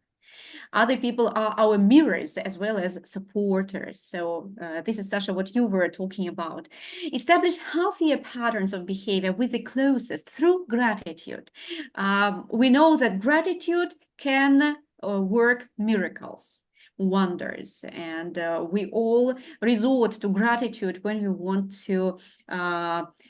Other people are our mirrors as well as supporters. So this is, Sasha, what you were talking about. Establish healthier patterns of behavior with the closest through gratitude. We know that gratitude can work miracles, wonders, and we all resort to gratitude when we want to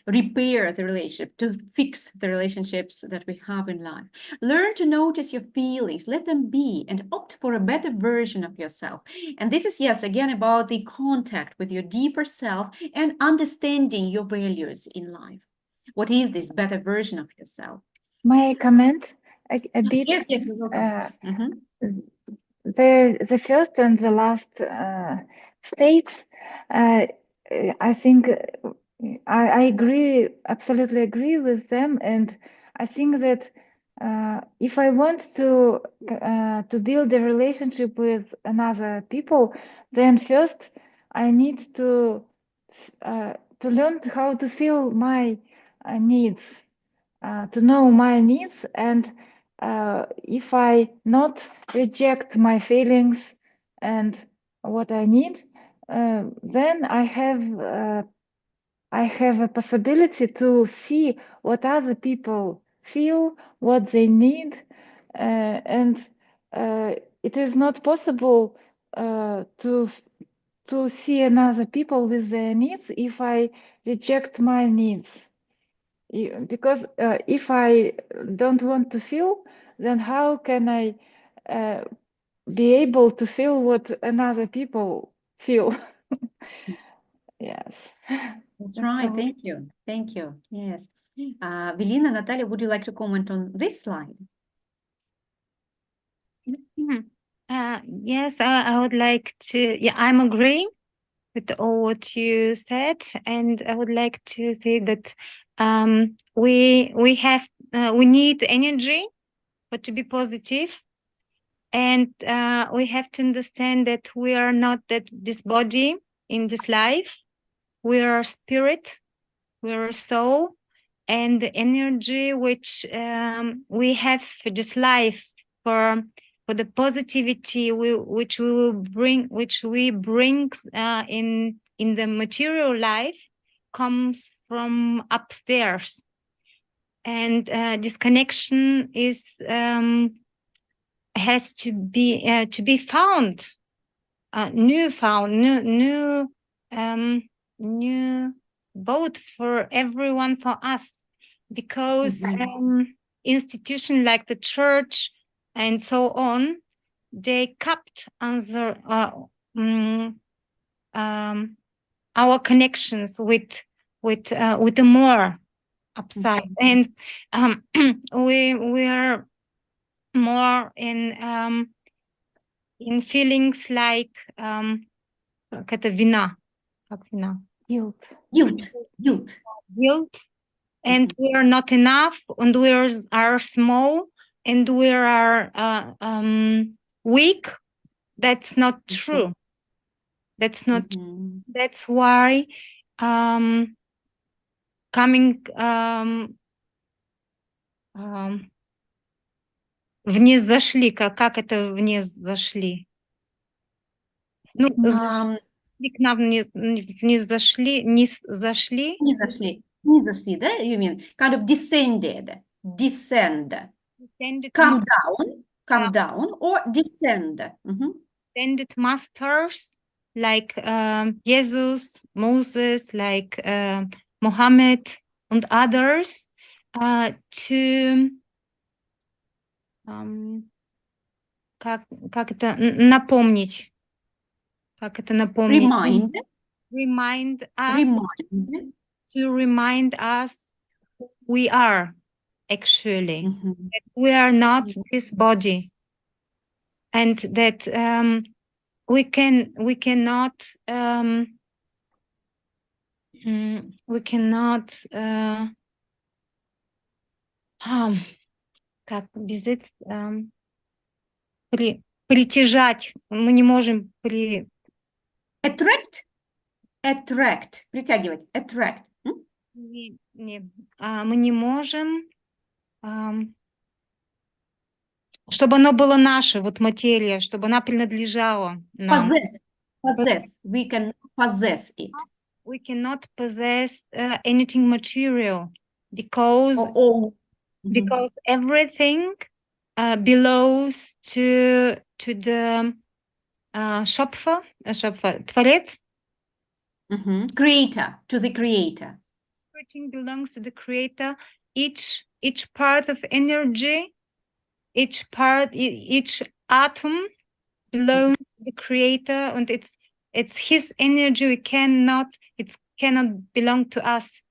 repair the relationship, to fix the relationships that we have in life. Learn to notice your feelings, let them be, and opt for a better version of yourself. And this is, yes, again, about the contact with your deeper self and understanding your values in life. What is this better version of yourself? May I comment a bit? Yes, yes, you're welcome. The first and the last states, I think I agree, absolutely agree with them, and I think that if I want to build a relationship with another people, then first I need to learn how to feel my needs, to know my needs, and if I not reject my feelings and what I need, then I have a possibility to see what other people feel, what they need, and it is not possible to see another people with their needs if I reject my needs. Because if I don't want to feel, then how can I be able to feel what another people feel? Yes. That's right. Thank you. Thank you. Yes. Velina, Natalia, would you like to comment on this slide? Yes, I would like to. Yeah, I'm agreeing with all what you said, and I would like to say that we need energy, but to be positive, and we have to understand that we are not this body in this life. We are spirit, we are soul, and the energy which we have for this life, for the positivity which we bring in the material life, comes from upstairs, and this connection has to be found, new both for everyone, for us, because institutions like the church and so on, they kept answer our connections with the more upside, and we are more in feelings like как это вина, Guilt. guilt, and we are not enough, and we are small, and we are weak. That's not true. That's not. That's why coming вниз зашли. Как это вниз зашли? Ну, зашли к нам вниз зашли, низ зашли. Низ зашли, да? You mean kind of descended, descend. Come down, or descend. Descended masters like Jesus, Moses, like Muhammad and others to как это напомнить? Как это напомнить? Remind us who we are actually, that we are not this body, and that we cannot как besitzt притяжать, мы не можем Attract, притягивать, attract. мы не можем, чтобы оно было наше, вот материя, чтобы она принадлежала нам. Possess. We can possess it. We cannot possess anything material because because everything belongs to the Schöpfer, Творец. Creator, to the creator. Everything belongs to the creator. Each part of energy, each atom belongs to the creator, and it's his energy. It cannot belong to us,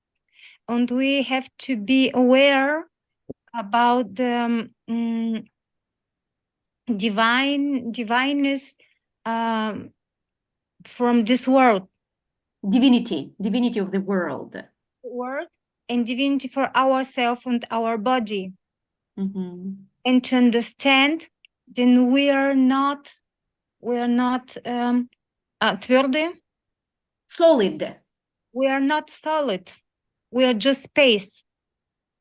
and we have to be aware about the divineness from this world. Divinity of the world. And divinity for ourselves and our body. And to understand, then we are not твердые. Solid. We are not solid. We are just space.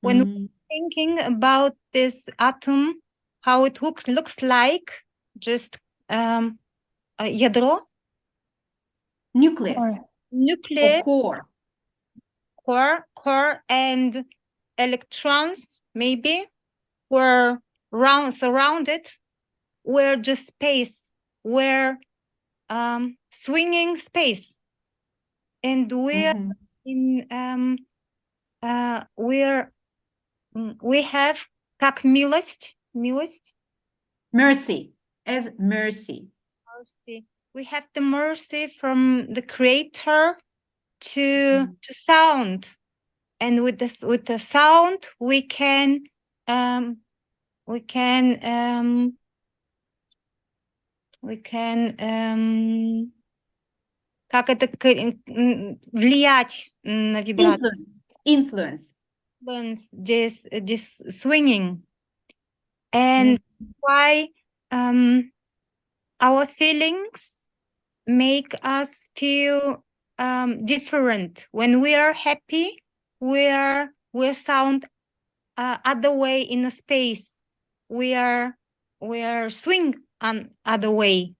When we're thinking about this atom, how it looks like, just ядро. Nucleus. Or core and electrons maybe were surrounded. We're just space. We're swinging space, and we're we have как милость. Mercy, as mercy. We have the mercy from the creator to sound, and with the sound we can как это влиять на вибрацию. Influence this swinging, and why our feelings make us feel different. When we are happy, we sound other way in a space. We are swing on other way.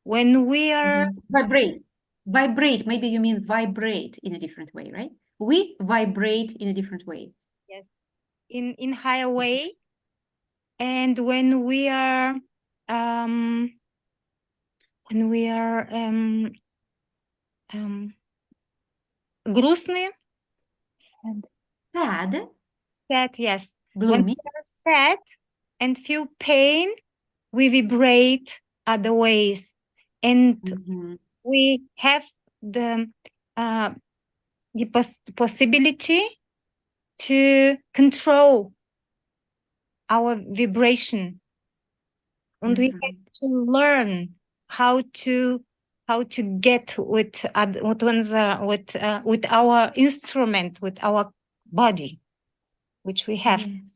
When we are vibrate, maybe you mean vibrate in a different way, right? We vibrate in a different way. Yes, in higher way. And when we are грустные, sad, yes. gloomy. When we are sad and feel pain, we vibrate other ways, and we have the possibility to control our vibration, and we have to learn how to get with our instrument, with our body, which we have. Yes.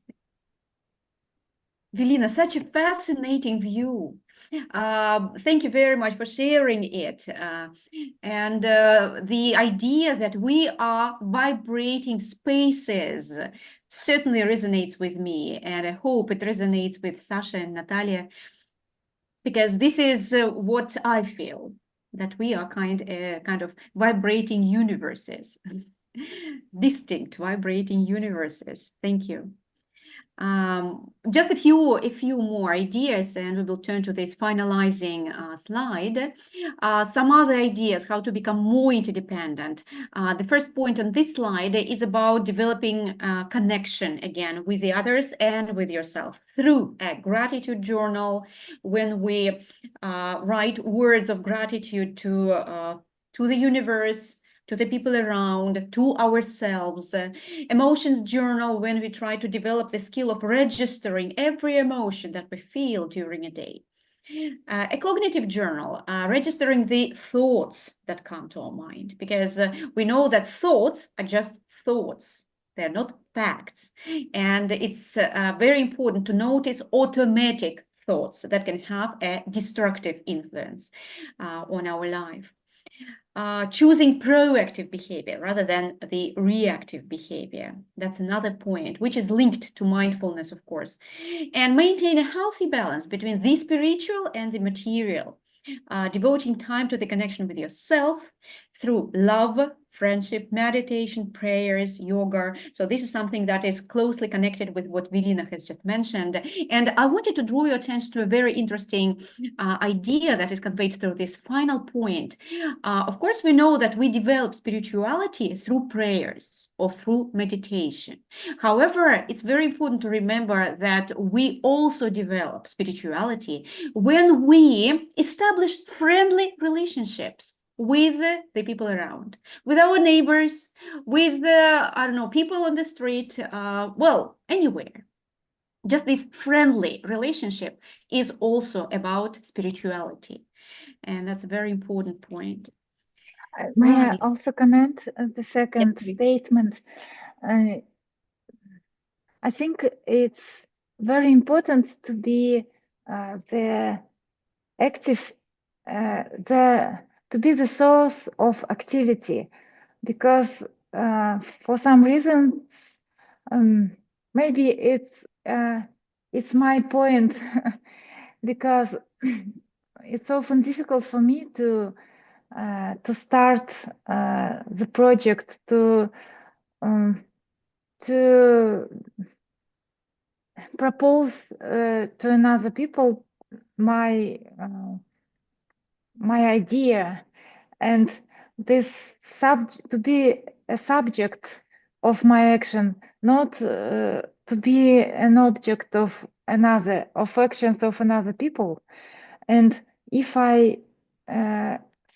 Velina, such a fascinating view. Thank you very much for sharing it. And the idea that we are vibrating spaces certainly resonates with me, and I hope it resonates with Sasha and Natalia, because this is what I feel, that we are kind of vibrating universes, distinct vibrating universes. Thank you. Just a few more ideas, and we will turn to this finalizing slide. Some other ideas how to become more interdependent. The first point on this slide is about developing connection again with the others and with yourself through a gratitude journal. When we write words of gratitude to the universe, to the people around, to ourselves. Emotions journal, when we try to develop the skill of registering every emotion that we feel during a day. A cognitive journal, registering the thoughts that come to our mind, because we know that thoughts are just thoughts. They're not facts. And it's very important to notice automatic thoughts that can have a destructive influence on our life. Choosing proactive behavior rather than the reactive behavior. That's another point, which is linked to mindfulness, of course. And maintain a healthy balance between the spiritual and the material, devoting time to the connection with yourself through love, friendship, meditation, prayers, yoga. So this is something that is closely connected with what Vilina has just mentioned. And I wanted to draw your attention to a very interesting idea that is conveyed through this final point. Of course, we know that we develop spirituality through prayers or through meditation. However, it's very important to remember that we also develop spirituality when we establish friendly relationships with the people around, with our neighbors, with, I don't know, people on the street, well, anywhere. Just this friendly relationship is also about spirituality. And that's a very important point. May I Right. also comment the second Yes, please. statement? I think it's very important to be the active, to be the source of activity, because for some reason, maybe it's my point, because it's often difficult for me to start the project, to propose to another people my idea, and this to be a subject of my action, not to be an object of actions of another people. And if I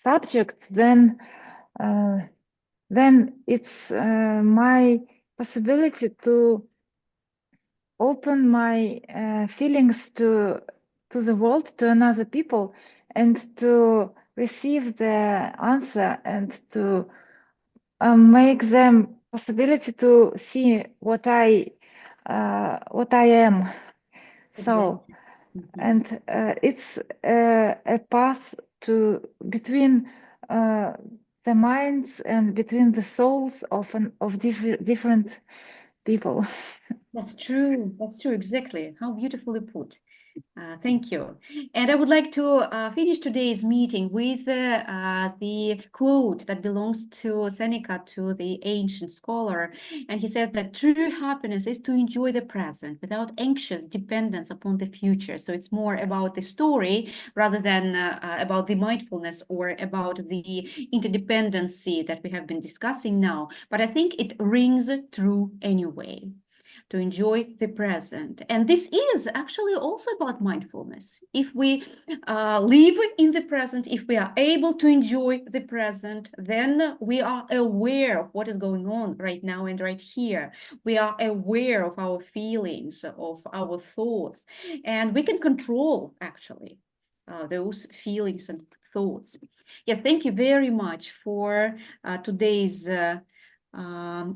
subject, then it's my possibility to open my feelings to the world, to another people, and to receive the answer, and to make them possibility to see what I am. So, and it's a path to between the minds and between the souls of different people. That's true. That's true. Exactly. How beautifully put. Thank you. And I would like to finish today's meeting with the quote that belongs to Seneca, to the ancient scholar. And he says that true happiness is to enjoy the present without anxious dependence upon the future. So it's more about the story rather than about the mindfulness or about the interdependency that we have been discussing now. But I think it rings true anyway, to enjoy the present. And this is actually also about mindfulness. If we live in the present, if we are able to enjoy the present, then we are aware of what is going on right now and right here. We are aware of our feelings, of our thoughts, and we can control actually those feelings and thoughts. Yes, thank you very much for today's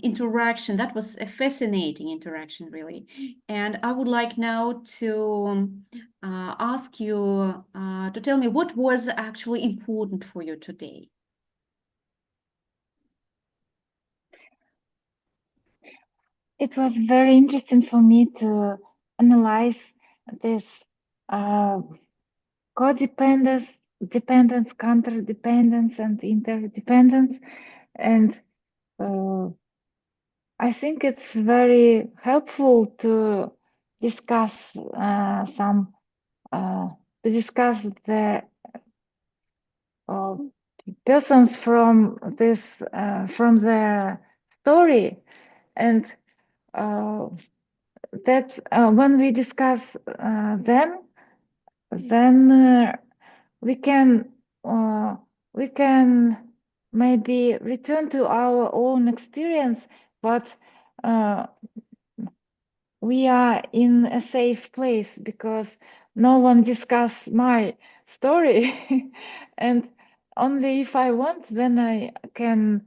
interaction. That was a fascinating interaction, really. And I would like now to ask you to tell me what was actually important for you today. It was very interesting for me to analyze this codependence, dependence, counterdependence, and interdependence. And I think it's very helpful to discuss the persons from this from their story, and that when we discuss them, then we can maybe return to our own experience, but we are in a safe place because no one discuss my story, and only if I want, then I can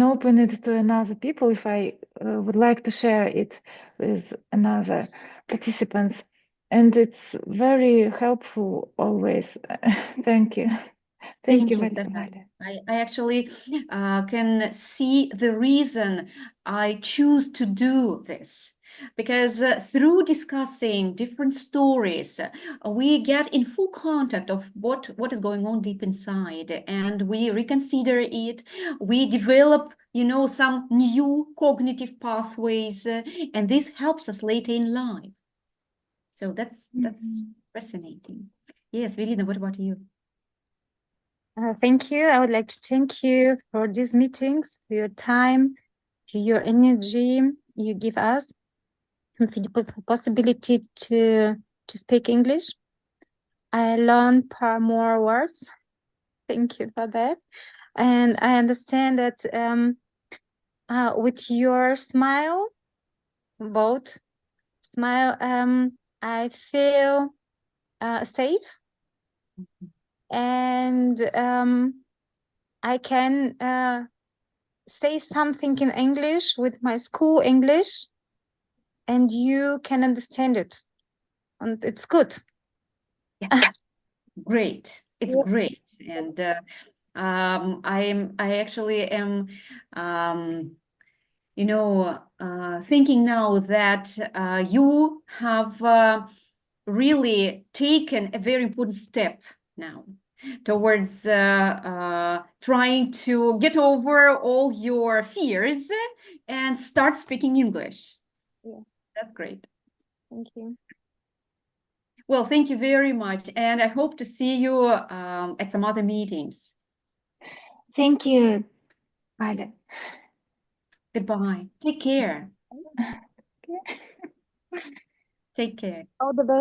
open it to another people if I would like to share it with another participants. and it's very helpful always. Thank you. Thank you very so much. much. I actually can see the reason I choose to do this, because through discussing different stories, we get in full contact of what is going on deep inside, and we reconsider it. We develop, you know, some new cognitive pathways, and this helps us later in life. So that's fascinating. Yes, Velina, what about you? Thank you. I would like to thank you for these meetings, for your time, for your energy you give us, and for the possibility to speak English. I learned more words. Thank you for that. And I understand that with your smile, both smile, I feel safe. And I can say something in English with my school English, and you can understand it, and it's good. Yes. Great. It's Yeah. great. And I actually am you know, thinking now that you have really taken a very important step now towards trying to get over all your fears and start speaking English. Yes. That's great. Thank you. Well, thank you very much. And I hope to see you at some other meetings. Thank you, Vale. Goodbye. Take care. Take care. All the best.